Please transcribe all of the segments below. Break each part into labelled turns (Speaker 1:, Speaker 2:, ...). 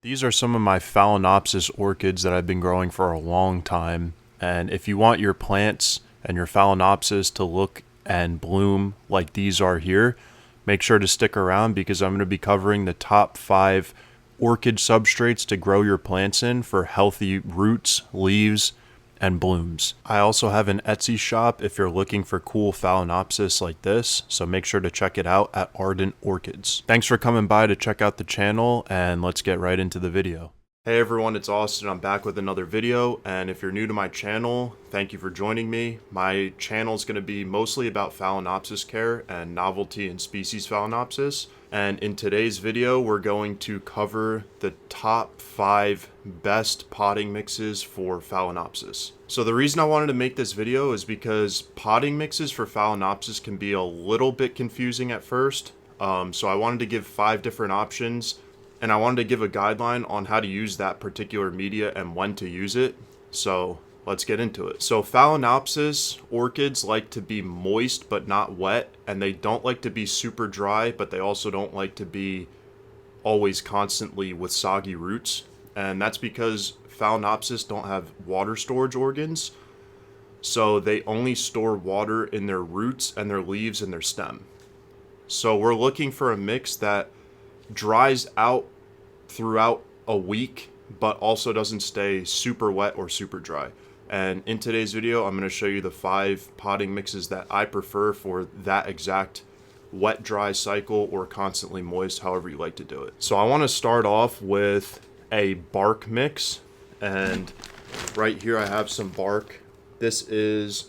Speaker 1: These are some of my Phalaenopsis orchids that I've been growing for a long time. And if you want your plants and your Phalaenopsis to look and bloom like these are here, make sure to stick around because I'm going to be covering the top 5 orchid substrates to grow your plants in for healthy roots, leaves, and blooms. I also have an Etsy shop if you're looking for cool Phalaenopsis like this, so make sure to check it out at Ardent Orchids. Thanks for coming by to check out the channel, and let's get right into the video. Hey everyone, it's Austin. I'm back with another video, and if you're new to my channel, thank you for joining me. My channel is going to be mostly about Phalaenopsis care and novelty and species Phalaenopsis. And in today's video, we're going to cover the top 5 best potting mixes for Phalaenopsis. So the reason I wanted to make this video is because potting mixes for Phalaenopsis can be a little bit confusing at first. So I wanted to give 5 different options, and I wanted to give a guideline on how to use that particular media and when to use it. So let's get into it. So Phalaenopsis orchids like to be moist but not wet, and they don't like to be super dry, but they also don't like to be always constantly with soggy roots. And that's because Phalaenopsis don't have water storage organs, so they only store water in their roots and their leaves and their stem. So we're looking for a mix that dries out throughout a week but also doesn't stay super wet or super dry. And in today's video, I'm going to show you the 5 potting mixes that I prefer for that exact wet dry cycle or constantly moist, however you like to do it. So I want to start off with a bark mix, and right here I have some bark. This is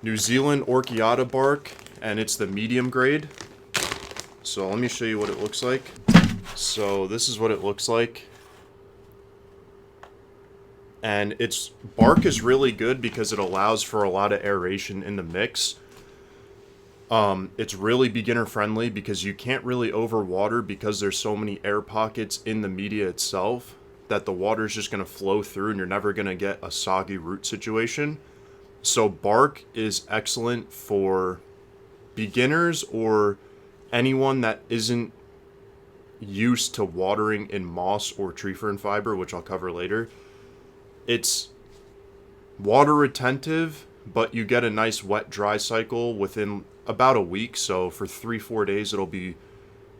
Speaker 1: New Zealand Orchiata bark, and it's the medium grade. So let me show you what it looks like. So this is what it looks like. And its bark is really good because it allows for a lot of aeration in the mix. It's really beginner friendly because you can't really overwater because there's so many air pockets in the media itself that the water is just going to flow through and you're never going to get a soggy root situation. So bark is excellent for beginners or anyone that isn't used to watering in moss or tree fern fiber, which I'll cover later. It's water retentive, but you get a nice wet dry cycle within about a week. So for 3-4 days it'll be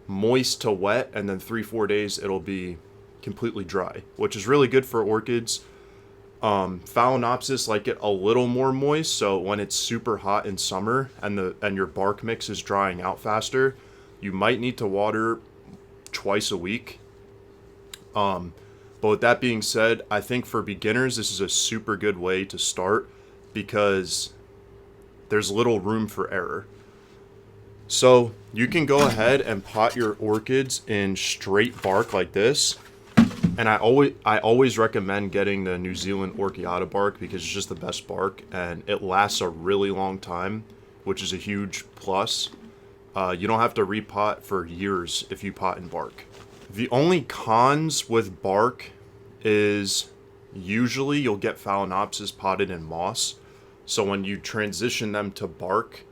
Speaker 1: moist to wet, and then 3-4 days it'll be completely dry, which is really good for orchids. Phalaenopsis like it a little more moist, so when it's super hot in summer and your bark mix is drying out faster, you might need to water twice a week. But with that being said, I think for beginners, this is a super good way to start because there's little room for error. So you can go ahead and pot your orchids in straight bark like this. And I always recommend getting the New Zealand Orchiata bark because it's just the best bark and it lasts a really long time, which is a huge plus. You don't have to repot for years if you pot in bark. The only cons with bark is usually you'll get Phalaenopsis potted in moss. So when you transition them to bark,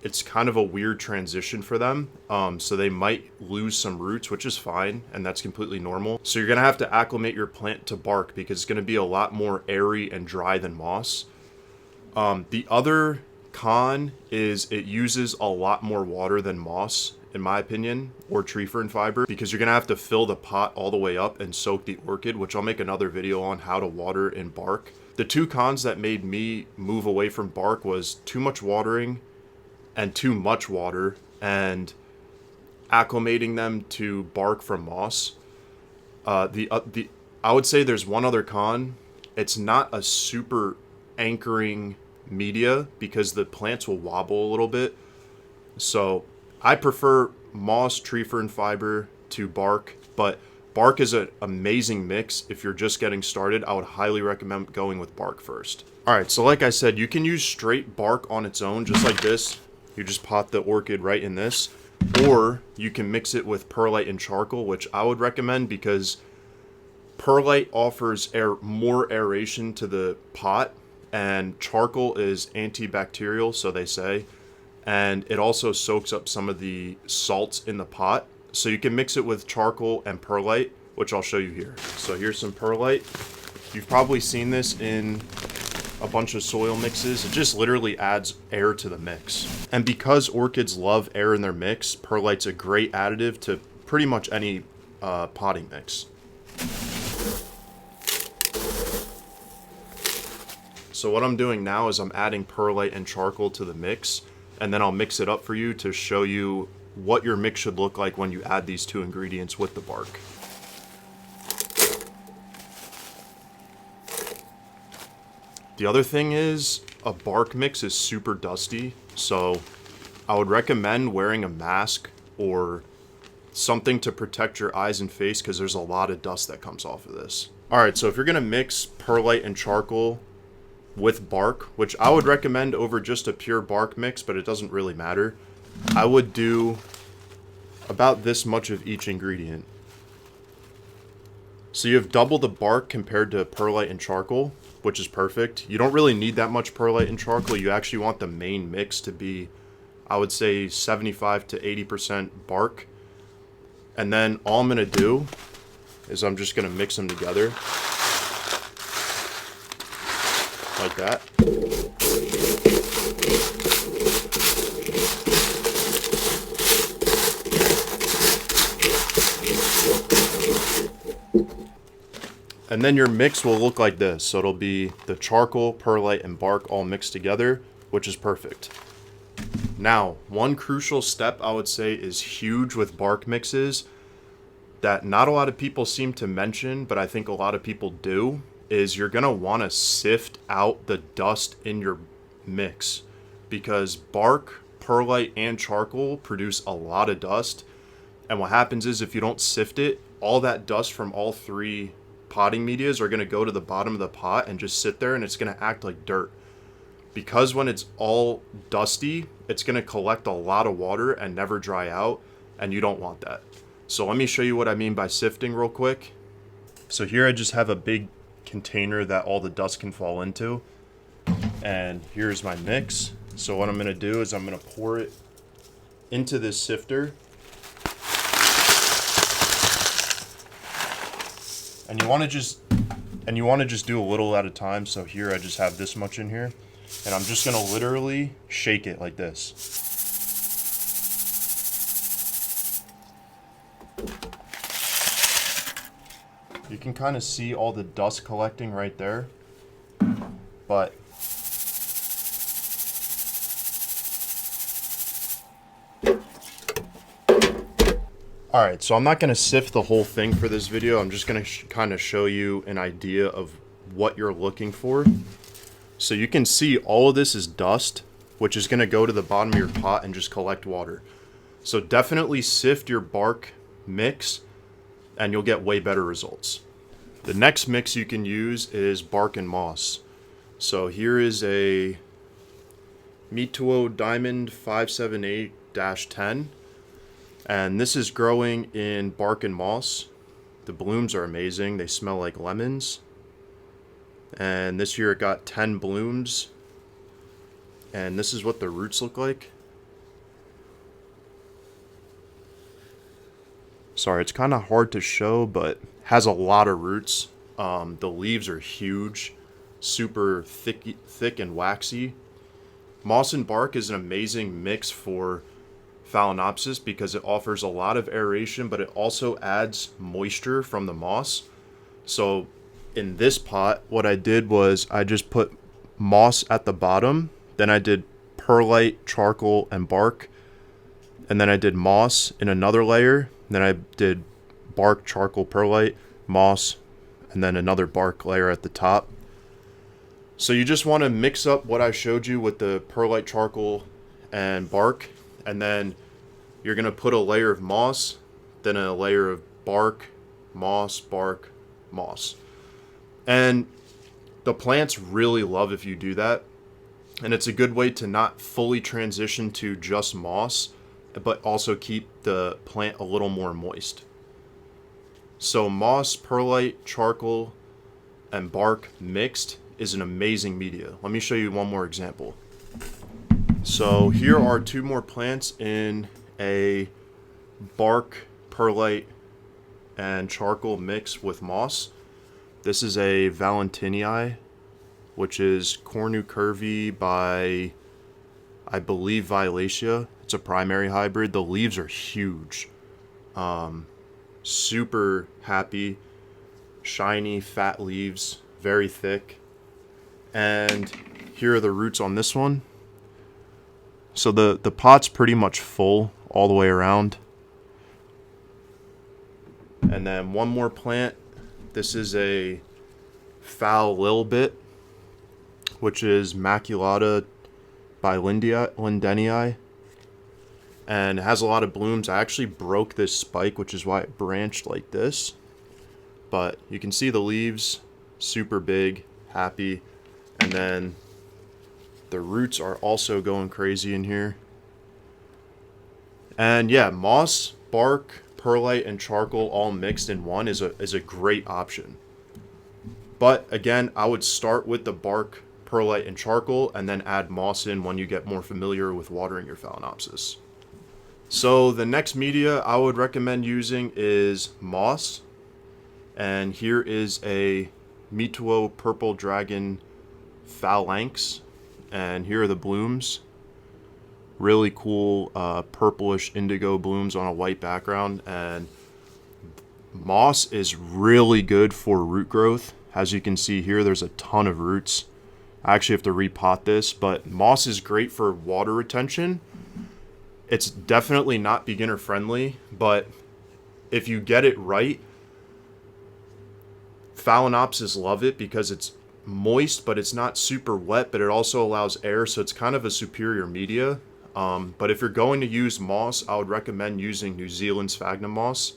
Speaker 1: it's kind of a weird transition for them. So they might lose some roots, which is fine, and that's completely normal. So you're going to have to acclimate your plant to bark because it's going to be a lot more airy and dry than moss. The other con is it uses a lot more water than moss, in my opinion, or tree fern fiber, because you're gonna have to fill the pot all the way up and soak the orchid, which I'll make another video on how to water in bark. The 2 cons that made me move away from bark was too much watering and too much water and acclimating them to bark from moss. I would say there's one other con. It's not a super anchoring media because the plants will wobble a little bit. So I prefer moss, tree fern fiber to bark, but bark is an amazing mix. If you're just getting started, I would highly recommend going with bark first. All right, so like I said, you can use straight bark on its own, just like this. You just pot the orchid right in this, or you can mix it with perlite and charcoal, which I would recommend because perlite offers more aeration to the pot, and charcoal is antibacterial, so they say, and it also soaks up some of the salts in the pot. So you can mix it with charcoal and perlite, which I'll show you here. So here's some perlite. You've probably seen this in a bunch of soil mixes. It just literally adds air to the mix. And because orchids love air in their mix, perlite's a great additive to pretty much any potting mix. So what I'm doing now is I'm adding perlite and charcoal to the mix, and then I'll mix it up for you to show you what your mix should look like when you add these two ingredients with the bark. The other thing is, a bark mix is super dusty, so I would recommend wearing a mask or something to protect your eyes and face because there's a lot of dust that comes off of this. Alright, so if you're going to mix perlite and charcoal with bark, which I would recommend over just a pure bark mix, but it doesn't really matter, I would do about this much of each ingredient. So you have double the bark compared to perlite and charcoal, which is perfect. You don't really need that much perlite and charcoal. You actually want the main mix to be, I would say, 75 to 80% bark. And then all I'm going to do is I'm just going to mix them together like that. And then your mix will look like this. So it'll be the charcoal, perlite, and bark all mixed together, which is perfect. Now, one crucial step I would say is huge with bark mixes that not a lot of people seem to mention, but I think a lot of people do, is you're going to want to sift out the dust in your mix, because bark, perlite, and charcoal produce a lot of dust. And what happens is if you don't sift it, all that dust from all three potting medias are going to go to the bottom of the pot and just sit there, and it's going to act like dirt. Because when it's all dusty, it's going to collect a lot of water and never dry out, and you don't want that. So let me show you what I mean by sifting real quick. So here I just have a big container that all the dust can fall into, and here's my mix. So what I'm going to do is I'm going to pour it into this sifter. And you want to just do a little at a time. So here I just have this much in here, and I'm just going to literally shake it like this. You can kind of see all the dust collecting right there, but alright, so I'm not going to sift the whole thing for this video. I'm just going to kind of show you an idea of what you're looking for. So you can see all of this is dust, which is going to go to the bottom of your pot and just collect water. So definitely sift your bark mix, and you'll get way better results. The next mix you can use is bark and moss. So here is a Mituo Diamond 578-10. And this is growing in bark and moss. The blooms are amazing. They smell like lemons. And this year it got 10 blooms. And this is what the roots look like. Sorry, it's kind of hard to show, but has a lot of roots. The leaves are huge, super thick and waxy. Moss and bark is an amazing mix for Phalaenopsis because it offers a lot of aeration, but it also adds moisture from the moss. So in this pot, what I did was I just put moss at the bottom, then I did perlite, charcoal, and bark, and then I did moss in another layer, then I did bark, charcoal, perlite, moss, and then another bark layer at the top. So you just want to mix up what I showed you with the perlite, charcoal, and bark, and then you're going to put a layer of moss, then a layer of bark, moss. And the plants really love if you do that. And it's a good way to not fully transition to just moss, but also keep the plant a little more moist. So moss, perlite, charcoal, and bark mixed is an amazing media. Let me show you one more example. So here are two more plants in a bark, perlite, and charcoal mix with moss. This is a Valentinii, which is cornucurvy by, I believe, Violacia. It's a primary hybrid. The leaves are huge. Super happy, shiny, fat leaves, very thick. And here are the roots on this one. So the pot's pretty much full all the way around. And then one more plant. This is a Foul Lilbit, which is Maculata by Lindenii. And it has a lot of blooms. I actually broke this spike, which is why it branched like this. But you can see the leaves, super big, happy. And then the roots are also going crazy in here. And yeah, moss, bark, perlite, and charcoal all mixed in one is a great option. But again, I would start with the bark, perlite, and charcoal, and then add moss in when you get more familiar with watering your Phalaenopsis. So the next media I would recommend using is moss. And here is a Mituo Purple Dragon Phalanx. And here are the blooms. Really cool purplish indigo blooms on a white background. And moss is really good for root growth. As you can see here, there's a ton of roots. I actually have to repot this, but moss is great for water retention. It's definitely not beginner friendly, but if you get it right, Phalaenopsis love it because it's moist, but it's not super wet, but it also allows air, so it's kind of a superior media. But if you're going to use moss, I would recommend using New Zealand sphagnum moss.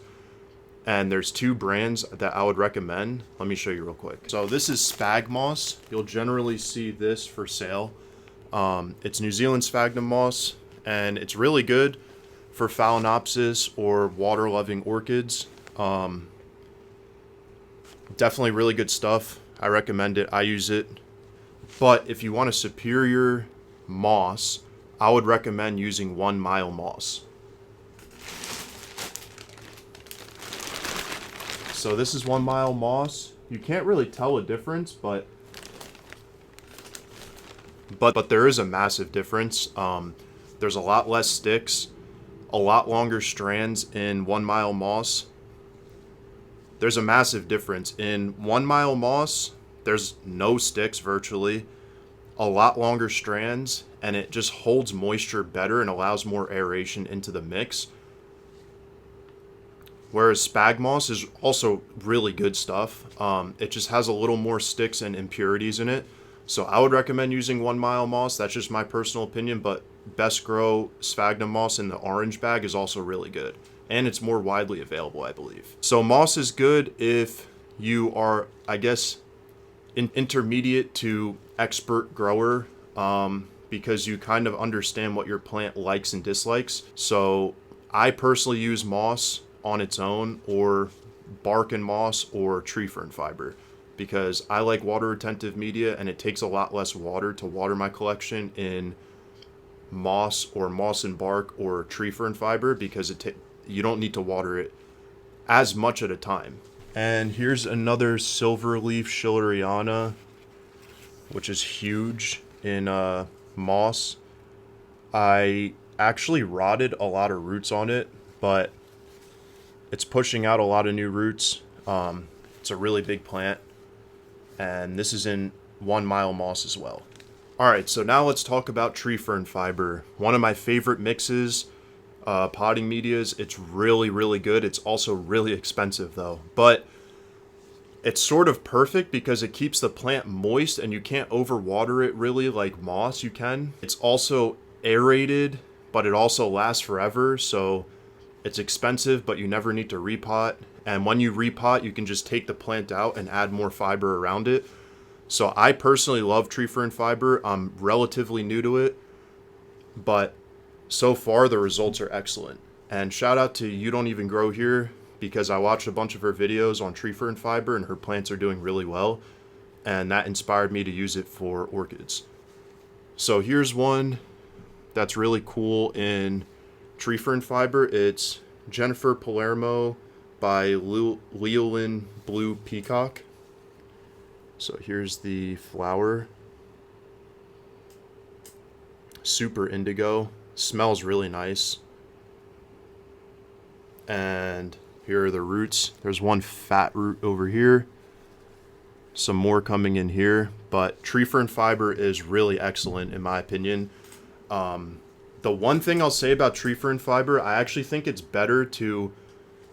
Speaker 1: And there's two brands that I would recommend. Let me show you real quick. So this is Spag Moss. You'll generally see this for sale. It's New Zealand sphagnum moss, and it's really good for Phalaenopsis or water-loving orchids. Definitely really good stuff. I recommend it. I use it. But if you want a superior moss, I would recommend using 1 Mile moss. So this is 1 Mile moss. You can't really tell a difference, but there is a massive difference. There's a lot less sticks, a lot longer strands in 1 Mile moss. There's a massive difference. In 1 Mile moss, there's no sticks virtually, a lot longer strands, and it just holds moisture better and allows more aeration into the mix. Whereas Spag Moss is also really good stuff. It just has a little more sticks and impurities in it. So I would recommend using 1 Mile moss. That's just my personal opinion, but Best Grow Sphagnum moss in the orange bag is also really good. And it's more widely available, I believe. So moss is good if you are, I guess, intermediate to expert grower, because you kind of understand what your plant likes and dislikes. So I personally use moss on its own, or bark and moss, or tree fern fiber, because I like water retentive media, and it takes a lot less water to water my collection in moss or moss and bark or tree fern fiber, because you don't need to water it as much at a time. And here's another silverleaf Schilleriana, which is huge in moss. I actually rotted a lot of roots on it, but it's pushing out a lot of new roots. It's a really big plant, and this is in 1 Mile moss as well. Alright, so now let's talk about tree fern fiber. One of my favorite mixes, potting medias. It's really, really good. It's also really expensive though, but it's sort of perfect because it keeps the plant moist and you can't overwater it really like moss you can. It's also aerated, but it also lasts forever, so it's expensive, but you never need to repot. And when you repot, you can just take the plant out and add more fiber around it. So I personally love tree fern fiber. I'm relatively new to it, but so far the results are excellent. And shout out to You Don't Even Grow Here, because I watched a bunch of her videos on tree fern fiber and her plants are doing really well. And that inspired me to use it for orchids. So here's one that's really cool in tree fern fiber. It's Jennifer Palermo by Leolin Blue Peacock. So here's the flower. Super indigo. Smells really nice. And here are the roots. There's one fat root over here. Some more coming in here. But tree fern fiber is really excellent in my opinion. The one thing I'll say about tree fern fiber, I actually think it's better to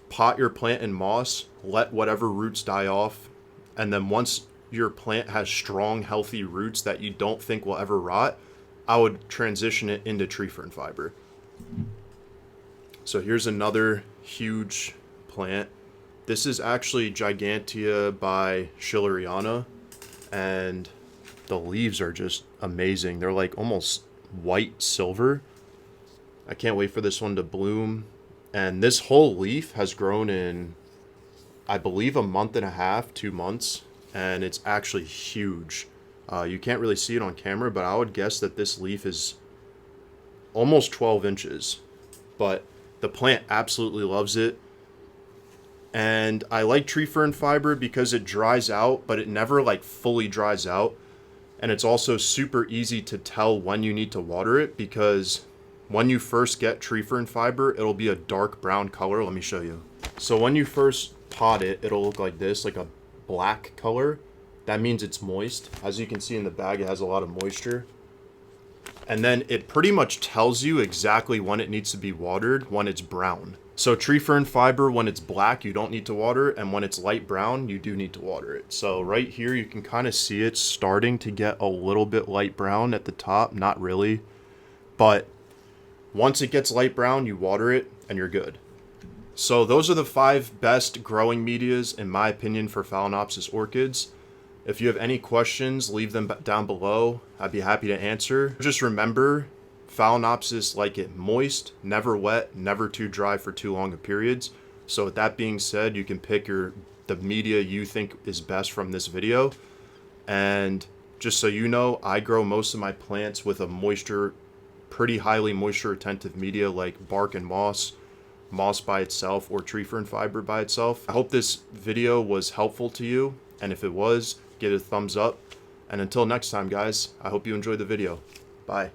Speaker 1: pot your plant in moss, let whatever roots die off, and then once your plant has strong, healthy roots that you don't think will ever rot, I would transition it into tree fern fiber. So here's another huge plant. This is actually Gigantea by Schilleriana, and the leaves are just amazing. They're like almost white silver. I can't wait for this one to bloom. And this whole leaf has grown in, I believe, a month and a half, 2 months. And it's actually huge. You can't really see it on camera, but I would guess that this leaf is almost 12 inches. But the plant absolutely loves it. And I like tree fern fiber because it dries out, but it never like fully dries out. And it's also super easy to tell when you need to water it, because when you first get tree fern fiber, it'll be a dark brown color. Let me show you. So when you first pot it, it'll look like this, like a black color. That means it's moist. As you can see in the bag, it has a lot of moisture. And then it pretty much tells you exactly when it needs to be watered when it's brown. So tree fern fiber, when it's black, you don't need to water it, and when it's light brown, you do need to water it. So right here, you can kind of see it starting to get a little bit light brown at the top. Not really, but once it gets light brown, you water it and you're good. So those are the 5 best growing medias, in my opinion, for Phalaenopsis orchids. If you have any questions, leave them down below. I'd be happy to answer. Just remember, Phalaenopsis like it moist, never wet, never too dry for too long of periods. So with that being said, you can pick the media you think is best from this video. And just so you know, I grow most of my plants with a pretty highly moisture retentive media like bark and moss by itself, or tree fern fiber by itself. I hope this video was helpful to you, and if it was, give it a thumbs up. And until next time, guys, I hope you enjoyed the video. Bye.